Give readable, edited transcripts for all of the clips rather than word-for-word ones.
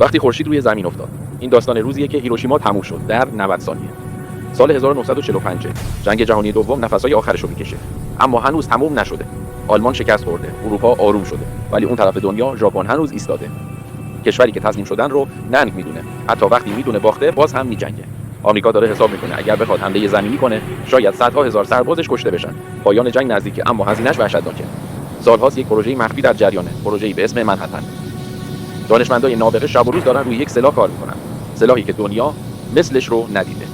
وقتی خورشید روی زمین افتاد. این داستان روزیه که هیروشیما تموم شد در 90 ثانیه. سال 1945 جنگ جهانی دوم نفسای آخرش رو میکشه. اما هنوز تموم نشده. آلمان شکست خورده، اروپا آروم شده، ولی اون طرف دنیا ژاپن هنوز ایستاده. کشوری که تسلیم شدن رو ننگ میدونه. حتی وقتی میدونه باخته باز هم میجنگه. آمریکا داره حساب میکنه اگر بخواد حمله زمینی کنه شاید صدها هزار سربازش کشته بشن. پایان جنگ نزدیکه اما هزینه‌اش وحشتناکه. سالهاست یک پروژه مخفی در جریانه، پروژه‌ای به اسم منهتن. دانشمندای نابغه شب و روز دارن روی یک سلاح کار میکنن. سلاحی که دنیا مثلش رو ندیده.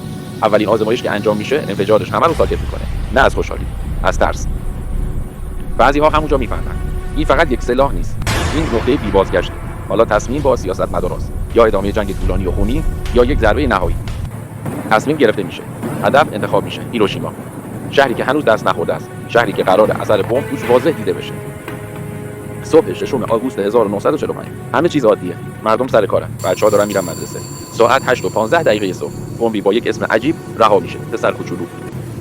اولین آزمایش که انجام میشه انفجارش همه رو ساکت میکنه. نه از خوشحالی، از ترس. بعضی‌ها همونجا میفهمن این فقط یک سلاح نیست. این نقطه بی بازگشته. حالا تصمیم با سیاستمداراست. یا ادامه جنگ طولانی و خونی یا یک ضربه نهایی. تصمیم گرفته میشه. هدف انتخاب میشه. هیروشیما. شهری که هنوز دست نخورده است. شهری که قرار اثر بمب توش واضح دیده بشه. صبح 6 آگوست 1945 همه چیز عادیه. مردم سر کارن. بچه‌ها دارن میرن مدرسه. ساعت 8:15 صبح بمبی با یک اسم عجیب رها میشه. پسر کوچولو.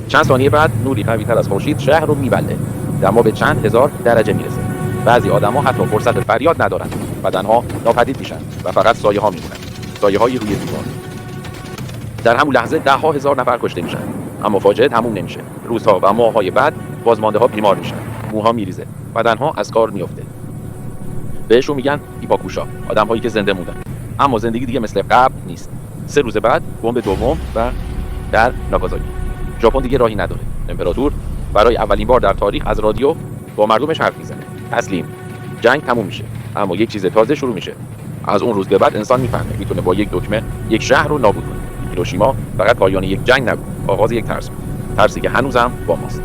چند ثانیه بعد نوری قوی‌تر از خورشید شهر رو میبله. دما به چند هزار درجه میرسه. بعضی آدما حتی فرصت فریاد ندارن. بدنها ناپدید میشن و فقط سایه‌ها میمونن. سایه‌های روی دیوار. در همون لحظه ده‌ها هزار نفر کشته میشن. اما فاجعه تموم نمیشه. روزها و ماه‌های بعد بازمانده‌ها بیمار میشن. موها میریزه. بدنها از کار میفته. بهشون میگن هیپاکوشا، آدم‌هایی که زنده موندن. اما زندگی دیگه مثل قبل نیست. 3 روز بعد بمب دوم و در ناگازاکی. ژاپن دیگه راهی نداره. امپراتور برای اولین بار در تاریخ از رادیو با مردمش حرف میزنه. تسلیم. جنگ تموم میشه. اما یک چیز تازه شروع میشه. از اون روز به بعد انسان میفهمه میتونه با یک دکمه یک شهر رو نابود کنه. هیروشیما فقط پایان یک جنگ نبود، آغاز یک ترس بود. ترسی که هنوزم با ماست.